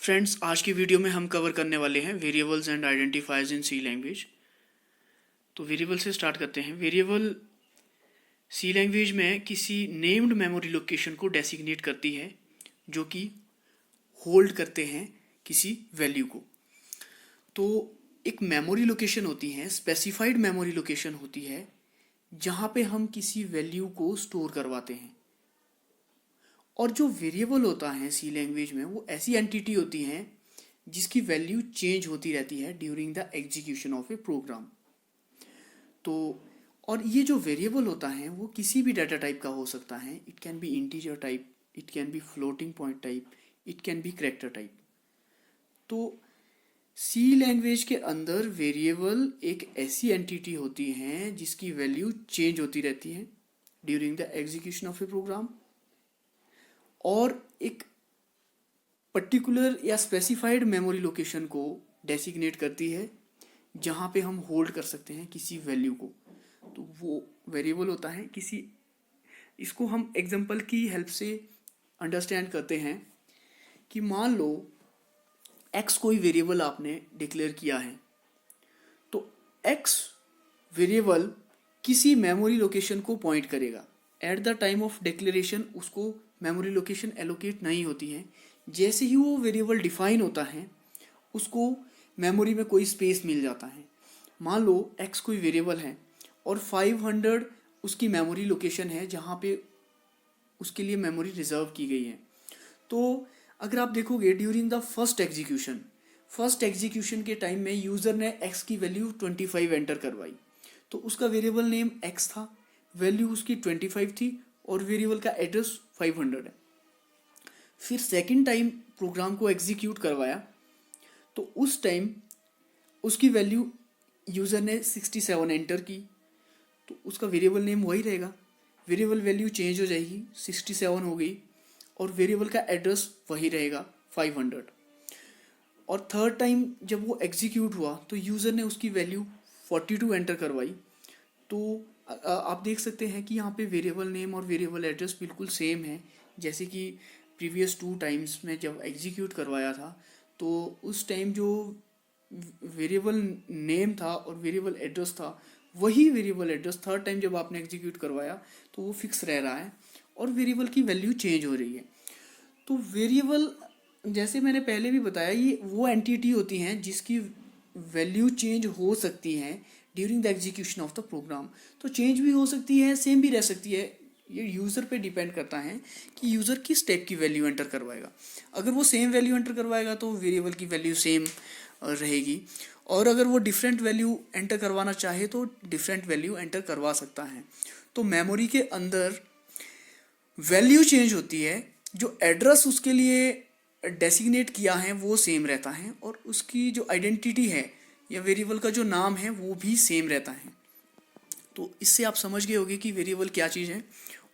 Friends, आज की video में हम कवर करने वाले हैं variables and identifiers in C language. तो वेरिएबल से स्टार्ट करते हैं। वेरिएबल सी लैंग्वेज में किसी नेम्ड मेमोरी लोकेशन को डेसिग्नेट करती है जो कि होल्ड करते हैं किसी वैल्यू को। तो एक मेमोरी लोकेशन होती है, स्पेसिफाइड मेमोरी लोकेशन होती है जहाँ पे हम किसी वैल्यू को स्टोर करवाते हैं। और जो वेरिएबल होता है सी लैंग्वेज में, वो ऐसी एंटिटी होती हैं जिसकी वैल्यू चेंज होती रहती है during the execution of a program. तो और ये जो वेरिएबल होता है वो किसी भी डाटा टाइप का हो सकता है। It can be integer type, it can be floating point type, it can be character type. तो सी लैंग्वेज के अंदर वेरिएबल एक ऐसी एंटिटी होती है जिसकी वैल्यू चेंज होती रहती है during the execution of a program, और एक पर्टिकुलर या स्पेसिफाइड मेमोरी लोकेशन को डेसिग्नेट करती है जहाँ पे हम होल्ड कर सकते हैं किसी वैल्यू को। तो वो वेरिएबल होता है किसी, इसको हम एग्जांपल की हेल्प से अंडरस्टैंड करते हैं कि मान लो एक्स कोई वेरिएबल आपने डिक्लेयर किया है। तो एक्स वेरिएबल किसी मेमोरी लोकेशन को पॉइंट करेगा। At the time of declaration उसको मेमोरी लोकेशन एलोकेट नहीं होती है। जैसे ही वो वेरिएबल डिफाइन होता है उसको मेमोरी में कोई स्पेस मिल जाता है। मान लो एक्स कोई वेरिएबल है और 500 उसकी मेमोरी लोकेशन है जहाँ पे उसके लिए मेमोरी रिजर्व की गई है। तो अगर आप देखोगे ड्यूरिंग द फर्स्ट एग्जीक्यूशन के टाइम में यूज़र ने एक्स की वैल्यू 25 एंटर करवाई, तो उसका वेरिएबल नेम एक्स था, वैल्यू उसकी 25 थी और वेरिएबल का एड्रेस 500 है। फिर सेकंड टाइम प्रोग्राम को एग्जीक्यूट करवाया तो उस टाइम उसकी वैल्यू यूज़र ने 67 एंटर की, तो उसका वेरिएबल नेम वही रहेगा। वेरिएबल वैल्यू चेंज हो जाएगी, 67 हो गई, और वेरिएबल का एड्रेस वही रहेगा 500। और थर्ड टाइम जब वो एग्जीक्यूट हुआ तो यूज़र ने उसकी वैल्यू 42 एंटर करवाई। तो आप देख सकते हैं कि यहाँ पे वेरिएबल नेम और वेरिएबल एड्रेस बिल्कुल सेम है जैसे कि प्रीवियस 2 टाइम्स में जब एग्जीक्यूट करवाया था। तो उस टाइम जो वेरिएबल नेम था और वेरिएबल एड्रेस था, वही वेरिएबल एड्रेस थर्ड टाइम जब आपने एग्जीक्यूट करवाया तो वो फिक्स रह रहा है और वेरिएबल की वैल्यू चेंज हो रही है। तो वेरिएबल, जैसे मैंने पहले भी बताया, ये वो एंटिटी होती हैं जिसकी वैल्यू चेंज हो सकती है during the execution of the program. तो चेंज भी हो सकती है, सेम भी रह सकती है। ये यूज़र पे डिपेंड करता है कि यूज़र किस टाइप की वैल्यू एंटर करवाएगा। अगर वो सेम वैल्यू एंटर करवाएगा तो वेरिएबल की वैल्यू सेम रहेगी, और अगर वो डिफरेंट वैल्यू एंटर करवाना चाहे तो डिफरेंट वैल्यू एंटर करवा सकता है। तो मेमोरी के अंदर वैल्यू चेंज होती है, जो एड्रेस उसके लिए डेसिग्नेट किया है वो सेम रहता है, और उसकी जो आइडेंटिटी है या वेरिएबल का जो नाम है वो भी सेम रहता है। तो इससे आप समझ गए होंगे कि वेरिएबल क्या चीज़ है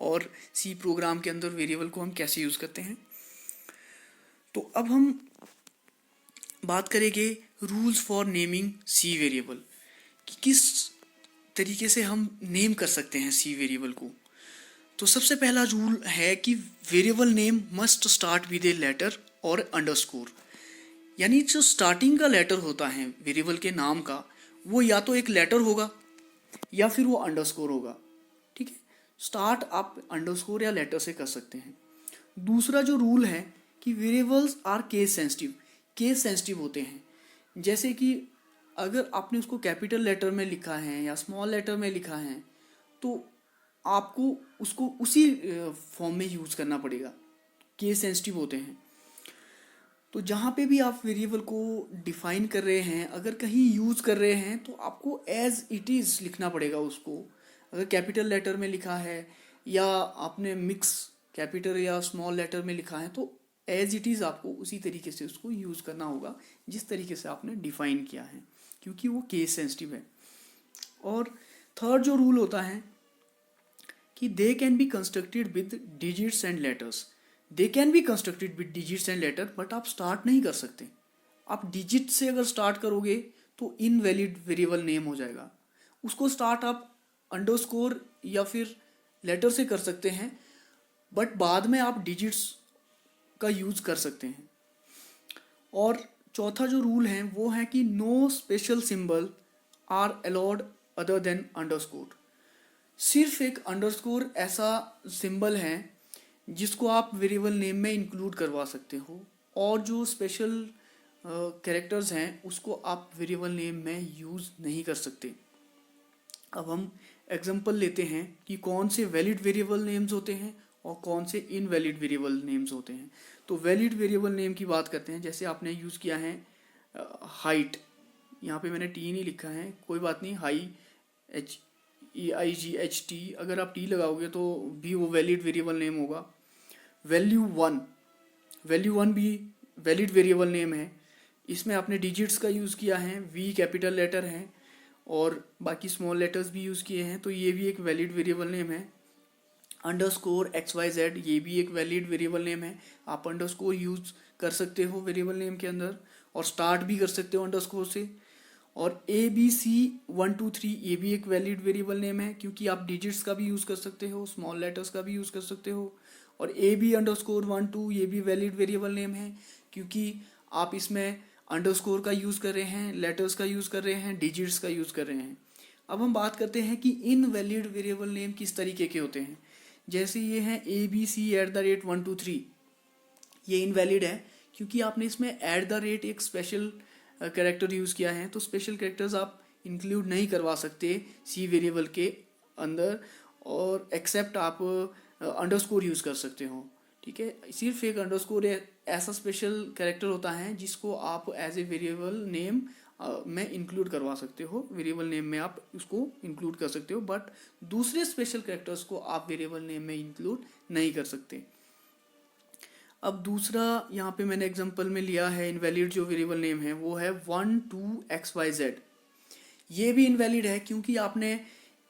और सी प्रोग्राम के अंदर वेरिएबल को हम कैसे यूज़ करते हैं। तो अब हम बात करेंगे rules for naming C variable, कि किस तरीके से हम नेम कर सकते हैं सी वेरिएबल को। तो सबसे पहला रूल है कि variable name must start with a letter और अंडरस्कोर। यानी जो स्टार्टिंग का लेटर होता है वेरिएबल के नाम का, वो या तो एक लेटर होगा या फिर वो अंडरस्कोर होगा। ठीक है, स्टार्ट आप अंडरस्कोर या लेटर से कर सकते हैं। दूसरा जो रूल है कि वेरिएबल्स आर केस सेंसिटिव होते हैं। जैसे कि अगर आपने उसको कैपिटल लेटर में लिखा है या स्मॉल लेटर में लिखा है तो आपको उसको उसी फॉर्म में यूज़ करना पड़ेगा। केस सेंसिटिव होते हैं। तो जहाँ पे भी आप वेरिएबल को डिफाइन कर रहे हैं, अगर कहीं यूज़ कर रहे हैं तो आपको एज इट इज़ लिखना पड़ेगा उसको। अगर कैपिटल लेटर में लिखा है या आपने मिक्स कैपिटल या स्मॉल लेटर में लिखा है तो एज इट इज़ आपको उसी तरीके से उसको यूज़ करना होगा जिस तरीके से आपने डिफाइन किया है, क्योंकि वो केस सेंसिटिव है। और थर्ड जो रूल होता है कि they can be constructed with digits and letters. They can be constructed with digits and later, but आप स्टार्ट नहीं कर सकते। आप डिजिट से अगर स्टार्ट करोगे तो इनवैलिड वेरिएबल नेम हो जाएगा। उसको स्टार्ट आप अंडरस्कोर या फिर लेटर से कर सकते हैं, बट बाद में आप डिजिट्स का यूज़ कर सकते हैं। और चौथा जो रूल है वो है कि no special symbol are allowed other than underscore. सिर्फ एक अंडरस्कोर ऐसा सिंबल है जिसको आप वेरिएबल नेम में इंक्लूड करवा सकते हो, और जो स्पेशल कैरेक्टर्स हैं उसको आप वेरिएबल नेम में यूज़ नहीं कर सकते। अब हम एग्जांपल लेते हैं कि कौन से वैलिड वेरिएबल नेम्स होते हैं और कौन से इनवैलिड वेरिएबल नेम्स होते हैं। तो वैलिड वेरिएबल नेम की बात करते हैं। जैसे आपने यूज़ किया है हाइट, यहाँ पे मैंने टी नहीं लिखा है, कोई बात नहीं, हाई HEIGHT, अगर आप टी लगाओगे तो भी वो वैलिड वेरिएबल नेम होगा। वैल्यू वन भी वैलिड वेरिएबल नेम है। इसमें आपने डिजिट्स का यूज़ किया है, वी कैपिटल लेटर है और बाकी स्मॉल लेटर्स भी यूज़ किए हैं, तो ये भी एक वैलिड वेरिएबल नेम है। अंडरस्कोर XYZ, ये भी एक वैलिड वेरिएबल नेम है। आप अंडरस्कोर यूज़ कर सकते हो वेरिएबल नेम के अंदर, और स्टार्ट भी कर सकते हो अंडरस्कोर से। और ABC123, ये भी एक वैलिड वेरिएबल नेम है, क्योंकि आप डिजिट्स का भी यूज़ कर सकते हो, स्मॉल लेटर्स का भी यूज़ कर सकते हो। और AB_12, ये भी वैलिड वेरिएबल नेम है, क्योंकि आप इसमें अंडरस्कोर का यूज़ कर रहे हैं, लेटर्स का यूज़ कर रहे हैं, डिजिट्स का यूज़ कर रहे हैं। अब हम बात करते हैं कि इनवैलिड वेरिएबल नेम किस तरीके के होते हैं। जैसे ये हैं ABC@123, ये इनवैलिड है क्योंकि आपने इसमें @ एक स्पेशल कैरेक्टर यूज़ किया है, तो स्पेशल कैरेक्टर्स आप इंक्लूड नहीं करवा सकते सी वेरिएबल के अंदर, और एक्सेप्ट आप अंडरस्कोर यूज़ कर सकते हो। ठीक है, सिर्फ एक अंडरस्कोर ऐसा स्पेशल कैरेक्टर होता है जिसको आप एज ए वेरिएबल नेम में इंक्लूड करवा सकते हो, वेरिएबल नेम में आप उसको इंक्लूड कर सकते हो, बट दूसरे स्पेशल कैरेक्टर्स को आप वेरिएबल नेम में इंक्लूड नहीं कर सकते। अब दूसरा यहाँ पे मैंने एग्जांपल में लिया है इनवैलिड जो वेरिएबल नेम है वो है 12XYZ। ये भी इनवैलिड है क्योंकि आपने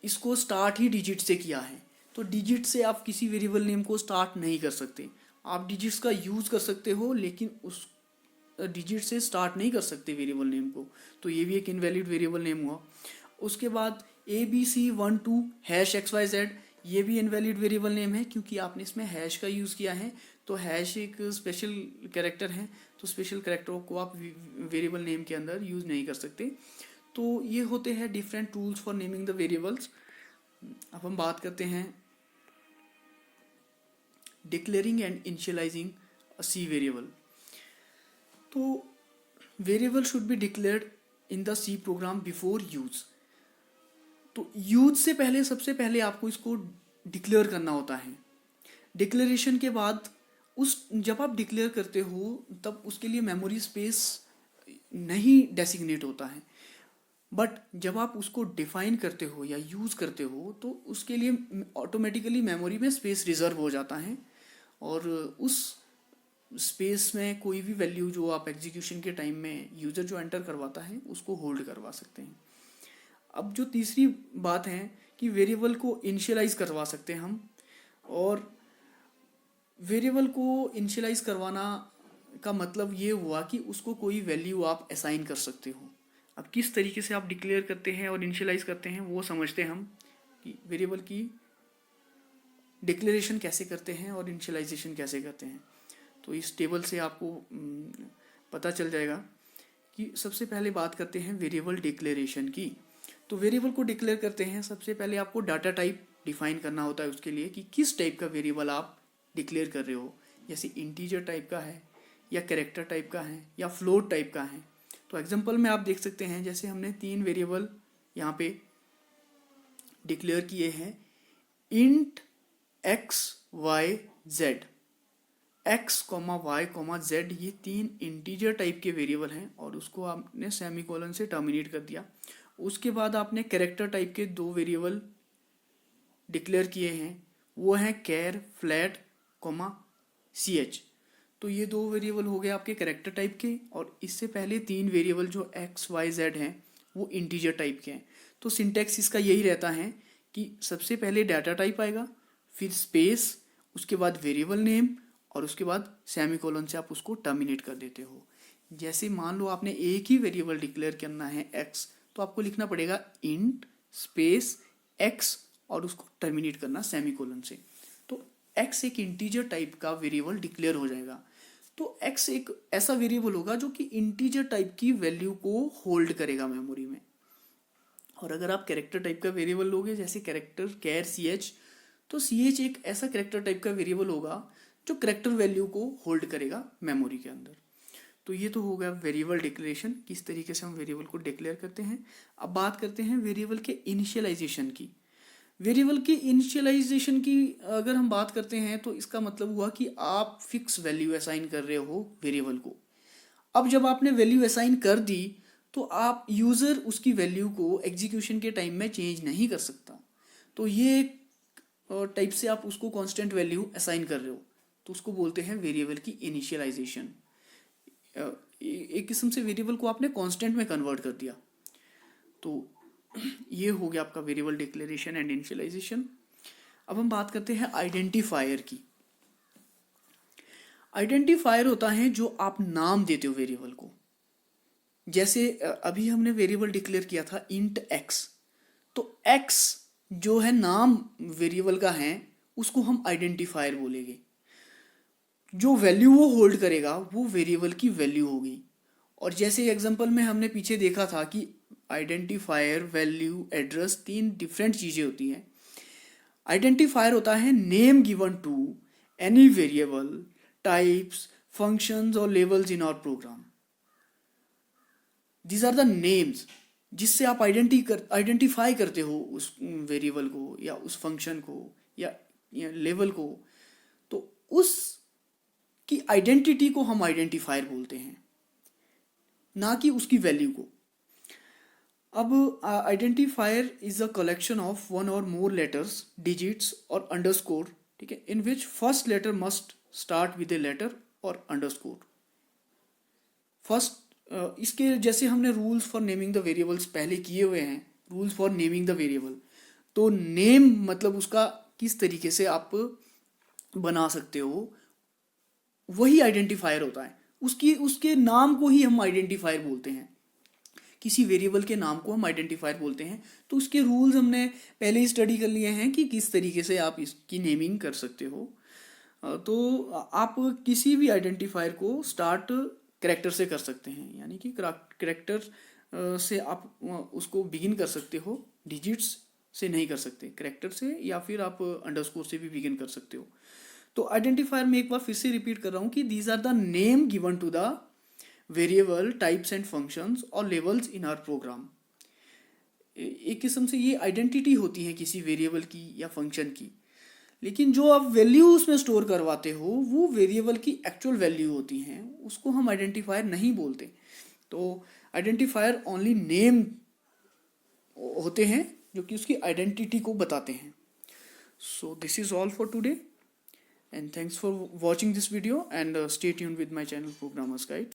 इसको स्टार्ट ही डिजिट से किया है, तो डिजिट से आप किसी वेरिएबल नेम को स्टार्ट नहीं कर सकते। आप डिजिट्स का यूज़ कर सकते हो लेकिन उस डिजिट से स्टार्ट नहीं कर सकते वेरिएबल नेम को, तो ये भी एक इनवैलिड वेरिएबल नेम हुआ। उसके बाद ABC12#XYZ, ये भी इनवैलिड वेरिएबल नेम है क्योंकि आपने इसमें हैश का यूज़ किया है, तो हैश एक स्पेशल कैरेक्टर है, तो स्पेशल कैरेक्टरों को आप वेरिएबल नेम के अंदर यूज़ नहीं कर सकते। तो ये होते हैं different tools for naming the variables. अब हम बात करते हैं declaring and initialising a C variable. तो variable should be declared in the C program before use. तो यूज से पहले सबसे पहले आपको इसको डिक्लेयर करना होता है। डिक्लेरेशन के बाद जब आप डिक्लेयर करते हो तब उसके लिए मेमोरी स्पेस नहीं डेसिग्नेट होता है, बट जब आप उसको डिफाइन करते हो या यूज़ करते हो तो उसके लिए ऑटोमेटिकली मेमोरी में स्पेस रिजर्व हो जाता है, और उस स्पेस में कोई भी वैल्यू जो आप एग्जीक्यूशन के टाइम में यूज़र जो एंटर करवाता है उसको होल्ड करवा सकते हैं। अब जो तीसरी बात है कि वेरिएबल को इनिशियलाइज करवा सकते हैं हम, और वेरिएबल को इनिशियलाइज करवाना का मतलब ये हुआ कि उसको कोई वैल्यू आप असाइन कर सकते हो। अब किस तरीके से आप डिक्लेयर करते हैं और इनिशियलाइज करते हैं वो समझते हैं हम, कि वेरिएबल की डिक्लेरेशन कैसे करते हैं और इनिशियलाइजेशन कैसे करते हैं। तो इस टेबल से आपको पता चल जाएगा कि सबसे पहले बात करते हैं वेरिएबल डिक्लेरेशन की। तो वेरिएबल को डिक्लेयर करते हैं, सबसे पहले आपको डाटा टाइप डिफाइन करना होता है उसके लिए कि किस टाइप का वेरिएबल आप डिक्लेयर कर रहे हो, जैसे इंटीजर टाइप का है या कैरेक्टर टाइप का है या फ्लोट टाइप का है। तो एग्जांपल में आप देख सकते हैं, जैसे हमने 3 वेरिएबल यहाँ पे डिक्लेयर किए हैं, int XYZ, x, y, z, ये 3 इंटीजर टाइप के वेरिएबल हैं और उसको आपने सेमीकोलन से टर्मिनेट कर दिया। उसके बाद आपने कैरेक्टर टाइप के 2 वेरिएबल डिक्लेयर किए हैं, वो हैं कैर, फ्लैट, ch। तो ये 2 वेरिएबल हो गए आपके कैरेक्टर टाइप के, और इससे पहले 3 वेरिएबल जो XYZ हैं वो इंटीजर टाइप के हैं। तो सिंटैक्स इसका यही रहता है कि सबसे पहले डाटा टाइप आएगा, फिर स्पेस, उसके बाद वेरिएबल नेम, और उसके बाद सेमीकोलन से आप उसको टर्मिनेट कर देते हो। जैसे मान लो आपने एक ही वेरिएबल डिक्लेयर करना है x, तो आपको लिखना पड़ेगा इंट स्पेस x और उसको टर्मिनेट करना सेमीकोलन से। तो x एक इंटीजर टाइप का वेरिएबल डिक्लेयर हो जाएगा। तो x एक ऐसा वेरिएबल होगा जो कि इंटीजर टाइप की वैल्यू को होल्ड करेगा मेमोरी में। और अगर आप कैरेक्टर टाइप का वेरिएबल लोगे जैसे कैरेक्टर कैर ch, तो ch एक ऐसा कैरेक्टर टाइप का वेरिएबल होगा जो कैरेक्टर वैल्यू को होल्ड करेगा मेमोरी के अंदर। तो ये तो हो गया वेरिएबल डिक्लेरेशन, किस तरीके से हम वेरिएबल को डिक्लेयर करते हैं। अब बात करते हैं वेरिएबल के इनिशियलाइजेशन की। वेरिएबल की इनिशियलाइजेशन की अगर हम बात करते हैं तो इसका मतलब हुआ कि आप फिक्स वैल्यू असाइन कर रहे हो वेरिएबल को। अब जब आपने वैल्यू असाइन कर दी तो आप यूज़र उसकी वैल्यू को एग्जीक्यूशन के टाइम में चेंज नहीं कर सकता। तो ये टाइप से आप उसको कांस्टेंट वैल्यू असाइन कर रहे हो, तो उसको बोलते हैं वेरिएबल की इनिशियलाइजेशन। एक किस्म से वेरिएबल को आपने कांस्टेंट में कन्वर्ट कर दिया। तो ये हो गया आपका वेरिएबल डिक्लेरेशन एंड इनिशियलाइजेशन। अब हम बात करते हैं आइडेंटिफायर की। आइडेंटिफायर होता है जो आप नाम देते हो वेरिएबल को। जैसे अभी हमने वेरिएबल डिक्लेयर किया था इंट x, तो x जो है नाम वेरिएबल का है उसको हम आइडेंटिफायर बोलेंगे। जो वैल्यू वो होल्ड करेगा वो वेरिएबल की वैल्यू होगी। और जैसे एग्जांपल में हमने पीछे देखा था कि आइडेंटिफायर, वैल्यू, एड्रेस 3 डिफरेंट चीज़ें होती हैं। आइडेंटिफायर होता है name given to any variable, types, functions और levels in our program. These are the names जिससे आप आइडेंटिफाई करते हो उस वेरिएबल को या उस फंक्शन को या लेवल को। तो उस की आइडेंटिटी को हम आइडेंटिफायर बोलते हैं, ना कि उसकी वैल्यू को। अब identifier is a collection of one or more letters, digits और अंडरस्कोर, ठीक है, in which first letter must start with a letter और अंडरस्कोर। फर्स्ट इसके जैसे हमने rules for naming the variables पहले किए हुए हैं, rules for naming the variable. तो नेम मतलब उसका किस तरीके से आप बना सकते हो, वही आइडेंटिफायर होता है। उसके नाम को ही हम आइडेंटिफायर बोलते हैं। किसी वेरिएबल के नाम को हम आइडेंटिफायर बोलते हैं। तो उसके रूल्स हमने पहले ही स्टडी कर लिए हैं कि किस तरीके से आप इसकी नेमिंग कर सकते हो। तो आप किसी भी आइडेंटिफायर को स्टार्ट कैरेक्टर से कर सकते हैं, यानी कि कैरेक्टर से आप उसको बिगिन कर सकते हो, डिजिट्स से नहीं कर सकते, कैरेक्टर से, या फिर आप अंडरस्कोर से भी बिगिन कर सकते हो। तो आइडेंटिफायर में एक बार फिर से रिपीट कर रहा हूँ कि these are the name given to the variable, types and functions और लेवल्स इन आवर प्रोग्राम। एक किस्म से ये आइडेंटिटी होती है किसी वेरिएबल की या फंक्शन की। लेकिन जो आप वैल्यू उसमें स्टोर करवाते हो वो वेरिएबल की एक्चुअल वैल्यू होती हैं, उसको हम आइडेंटिफायर नहीं बोलते। तो आइडेंटिफायर ओनली नेम होते हैं जो कि उसकी आइडेंटिटी को बताते हैं। So this is all for today and thanks for watching this video and stay tuned with my channel Programmers Guide.